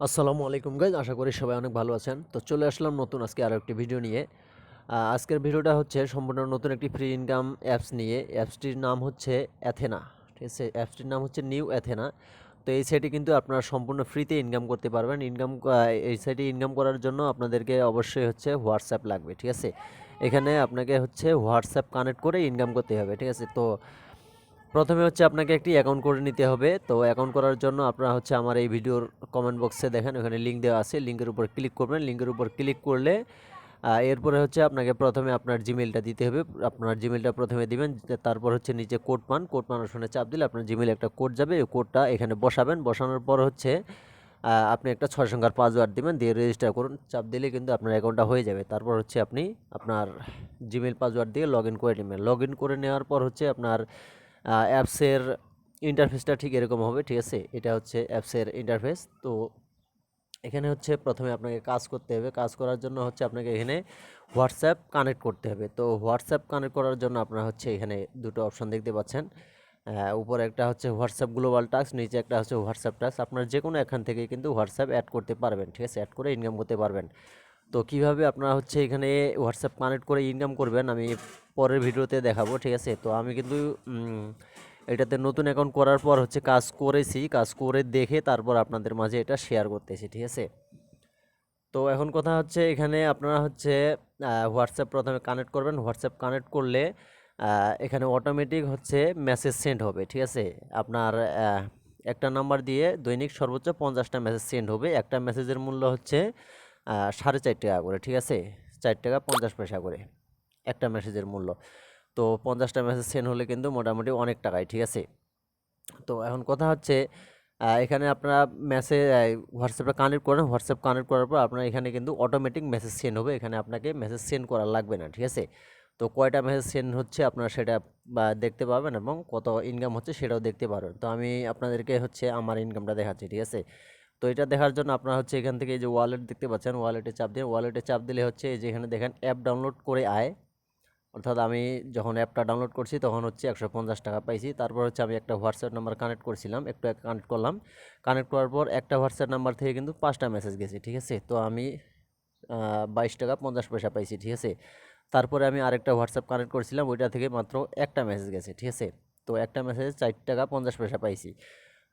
আসসালামু আলাইকুম গাইজ, আশা করি সবাই অনেক ভালো আছেন। তো চলে আসলাম নতুন আজকে আরও একটি ভিডিও নিয়ে। আজকের ভিডিওটা হচ্ছে সম্পূর্ণ নতুন একটি ফ্রি ইনকাম অ্যাপস নিয়ে। অ্যাপসটির নাম হচ্ছে অ্যাথেনা। ঠিক আছে, অ্যাপসটির নাম হচ্ছে নিউ অ্যাথেনা। তো এই সাইটে কিন্তু আপনারা সম্পূর্ণ ফ্রিতে ইনকাম করতে পারবেন। এই সাইটে ইনকাম করার জন্য আপনাদেরকে অবশ্যই হচ্ছে হোয়াটসঅ্যাপ লাগবে। ঠিক আছে, এখানে আপনাকে হচ্ছে হোয়াটসঅ্যাপ কানেক্ট করে ইনকাম করতে হবে। ঠিক আছে, তো প্রথমে হচ্ছে আপনাকে একটি অ্যাকাউন্ট করে নিতে হবে। তো অ্যাকাউন্ট করার জন্য আপনারা হচ্ছে আমার এই ভিডিওর কমেন্ট বক্সে দেখেন, ওখানে লিঙ্ক দেওয়া আছে। লিঙ্কের উপর ক্লিক করবেন। লিঙ্কের উপর ক্লিক করলে এরপরে হচ্ছে আপনাকে প্রথমে আপনার জিমেলটা দিতে হবে। আপনার জিমেলটা প্রথমে দিবেন, তারপর হচ্ছে নিচে কোড পান অপশনে চাপ দিলে আপনার জিমেলে একটা কোড যাবে। এই কোডটা এখানে বসাবেন। বসানোর পর হচ্ছে আপনি একটা 6 সংখ্যার পাসওয়ার্ড দিবেন, দিয়ে রেজিস্টার করুন। চাপ দিলে কিন্তু আপনার অ্যাকাউন্টটা হয়ে যাবে। তারপর হচ্ছে আপনি আপনার জিমেল পাসওয়ার্ড দিয়ে লগ ইন করে নেবেন। লগ ইন করে নেওয়ার পর হচ্ছে আপনার অ্যাপসের ইন্টারফেসটা ঠিক এরকম হবে। ঠিক আছে, এটা হচ্ছে অ্যাপসের ইন্টারফেস। তো এখানে হচ্ছে প্রথমে আপনাকে কাজ করতে হবে। কাজ করার জন্য হচ্ছে আপনাকে এখানে হোয়াটসঅ্যাপ কানেক্ট করতে হবে। তো হোয়াটসঅ্যাপ কানেক্ট করার জন্য আপনারা হচ্ছে এখানে দুটো অপশন দেখতে পাচ্ছেন। উপরে একটা হচ্ছে হোয়াটসঅ্যাপ গ্লোবাল টাস্ক, নিচে একটা হচ্ছে হোয়াটসঅ্যাপ টাস্ক। আপনার যে কোনো এখান থেকে কিন্তু হোয়াটসঅ্যাপ অ্যাড করতে পারবেন। ঠিক আছে, অ্যাড করে ইনকাম করতে পারবেন। তো কিভাবে আপনারা হচ্ছে এখানে হোয়াটসঅ্যাপ কানেক্ট করে ইনকাম করবেন আমি পরের ভিডিওতে দেখাবো। ঠিক আছে, তো আমি কিন্তু এটাতে নতুন অ্যাকাউন্ট করার পর হচ্ছে কাজ করেছি, কাজ করে দেখে তারপর আপনাদের মাঝে এটা শেয়ার করতেছি। ঠিক আছে, তো এখন কথা হচ্ছে এখানে আপনারা হচ্ছে হোয়াটসঅ্যাপ প্রথমে কানেক্ট করবেন। হোয়াটসঅ্যাপ কানেক্ট করলে এখানে অটোমেটিক হচ্ছে মেসেজ সেন্ড হবে। ঠিক আছে, আপনার একটা নাম্বার দিয়ে দৈনিক সর্বোচ্চ 50টা মেসেজ সেন্ড হবে। একটা মেসেজের মূল্য হচ্ছে 4.5 টাকা করে। ঠিক আছে, 4 টাকা 50 পয়সা করে একটা মেসেজের মূল্য। তো 50টা মেসেজ সেন্ড হলে কিন্তু মোটামুটি অনেক টাকায়। ঠিক আছে, তো এখন কথা হচ্ছে এখানে আপনারা মেসেজ হোয়াটসঅ্যাপটা কানেক্ট করেন। হোয়াটসঅ্যাপ কানেক্ট করার পর আপনার এখানে কিন্তু অটোমেটিক মেসেজ সেন্ড হবে। এখানে আপনাকে মেসেজ সেন্ড করা লাগবে না। ঠিক আছে, তো কয়টা মেসেজ সেন্ড হচ্ছে আপনারা সেটা দেখতে পাবেন এবং কত ইনকাম হচ্ছে সেটাও দেখতে পারবেন। তো আমি আপনাদেরকে হচ্ছে আমার ইনকামটা দেখাচ্ছি। ঠিক আছে, তো এটা দেখার জন্য আপনারা হচ্ছে এখান থেকে এই যে ওয়ালেট দেখতে পাচ্ছেন, ওয়ালেটে চাপ দিয়ে ওয়ালেটে চাপ দিলে হচ্ছে এই যে এখানে দেখেন অ্যাপ ডাউনলোড করে আয়। অর্থাৎ আমি যখন অ্যাপটা ডাউনলোড করছি তখন হচ্ছে 150 টাকা পাইছি। তারপর হচ্ছে আমি একটা হোয়াটসঅ্যাপ নাম্বার কানেক্ট করছিলাম, একটু কানেক্ট করলাম। কানেক্ট করার পর একটা হোয়াটসঅ্যাপ নাম্বার থেকে কিন্তু 5টা মেসেজ গেছে। ঠিক আছে, তো আমি 22 টাকা 50 পয়সা পাইছি। ঠিক আছে, তারপরে আমি আরেকটা হোয়াটসঅ্যাপ কানেক্ট করছিলাম, ওইটা থেকে মাত্র একটা মেসেজ গেছে। ঠিক আছে, তো একটা মেসেজে 4 টাকা 50 পয়সা পাইছি।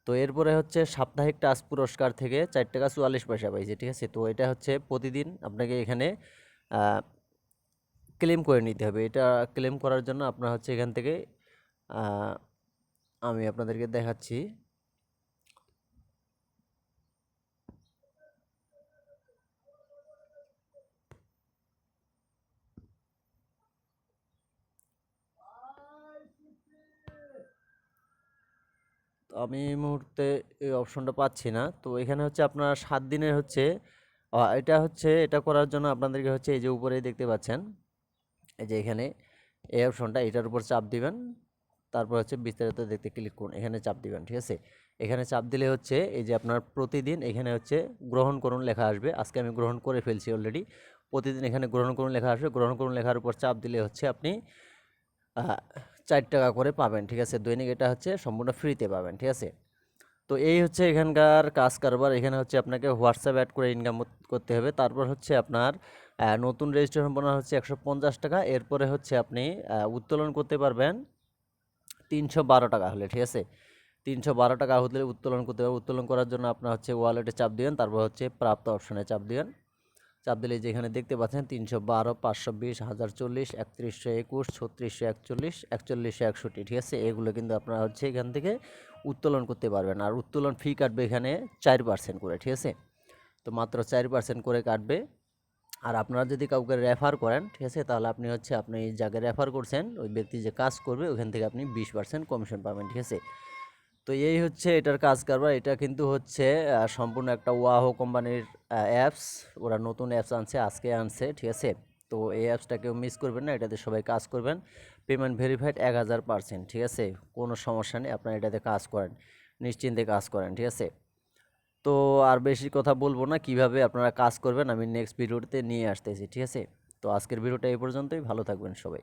তো এরপরে হচ্ছে সাপ্তাহিক টাস্ক পুরস্কার থেকে 4 টাকা 44 পয়সা পাইছি। ঠিক আছে, তো এটা হচ্ছে প্রতিদিন আপনাকে এখানে ক্লেম করে নিতে হবে। এটা ক্লেম করার জন্য আপনার হচ্ছে এখান থেকে আহ, আমি আপনাদেরকে দেখাচ্ছি। তো আমি এই মুহূর্তে এই অপশনটা পাচ্ছি না। তো এখানে হচ্ছে আপনার 7 দিনের হচ্ছে এটা করার জন্য আপনাদেরকে হচ্ছে এই যে উপরেই দেখতে পাচ্ছেন, এই যে এখানে এই অপশনটা, এটার উপর চাপ দিবেন। তারপর হচ্ছে বিস্তারিত দেখতে ক্লিক করুন, এখানে চাপ দিবেন। ঠিক আছে, এখানে চাপ দিলে হচ্ছে এই যে আপনার প্রতিদিন এখানে হচ্ছে গ্রহণ করুন লেখা আসবে। আজকে আমি গ্রহণ করে ফেলছি অলরেডি। প্রতিদিন এখানে গ্রহণ করুন লেখা আসবে। গ্রহণ করুন লেখার উপর চাপ দিলে হচ্ছে আপনি 4 টাকা করে পাবেন। ঠিক আছে, দৈনিক এটা হচ্ছে সম্পূর্ণ ফ্রিতে পাবেন। ঠিক আছে, তো এই হচ্ছে এখানকার কাজ কারবার। এখানে হচ্ছে আপনাকে হোয়াটসঅ্যাপ অ্যাড করে ইনকাম করতে হবে। তারপর হচ্ছে আপনার নতুন রেজিস্ট্রেশন বোনাস হচ্ছে 150 টাকা। এরপরে হচ্ছে আপনি উত্তোলন করতে পারবেন 312 টাকা হলে। ঠিক আছে, 312 টাকা হলে উত্তোলন করতে হবে। উত্তোলন করার জন্য আপনার হচ্ছে ওয়ালেটে চাপ দিবেন, তারপর হচ্ছে প্রাপ্ত অপশনে চাপ দিবেন। চাপ দিলে যেখানে দেখতে পাচ্ছেন 312 520 1040 3121 3641 4161। ঠিক আছে, এগুলো কিন্তু আপনারা হচ্ছে এখান থেকে উত্তোলন করতে পারবেন। আর উত্তোলন ফি কাটবে এখানে 4% করে। ঠিক আছে, তো মাত্র 4% করে কাটবে। আর আপনারা যদি কাউকে রেফার করেন, ঠিক আছে, তাহলে আপনি যাকে রেফার করছেন ওই ব্যক্তি যে কাজ করবে ওখান থেকে আপনি 20% কমিশন পাবেন। ঠিক আছে, তো এই হচ্ছে এটার কাজ কারবার। এটা কিন্তু হচ্ছে সম্পূর্ণ একটা ওয়াহো কোম্পানির অ্যাপস। ওরা নতুন অ্যাপস আনছে, আজকে আনছে। ঠিক আছে, তো এই অ্যাপসটা কেউ মিস করবেন না, এটাতে সবাই কাজ করবেন। Payment verified 1000%। ঠিক আছে, কোনো সমস্যা নেই, আপনারা এটাতে কাজ করেন, নিশ্চিন্তে কাজ করেন। ঠিক আছে, তো আর বেশি কথা বলবো না, কিভাবে আপনারা কাজ করবেন আমি নেক্সট ভিডিওতে নিয়ে আসতেছি। ঠিক আছে, তো আজকের ভিডিওটা এই পর্যন্তই। ভালো থাকবেন সবাই।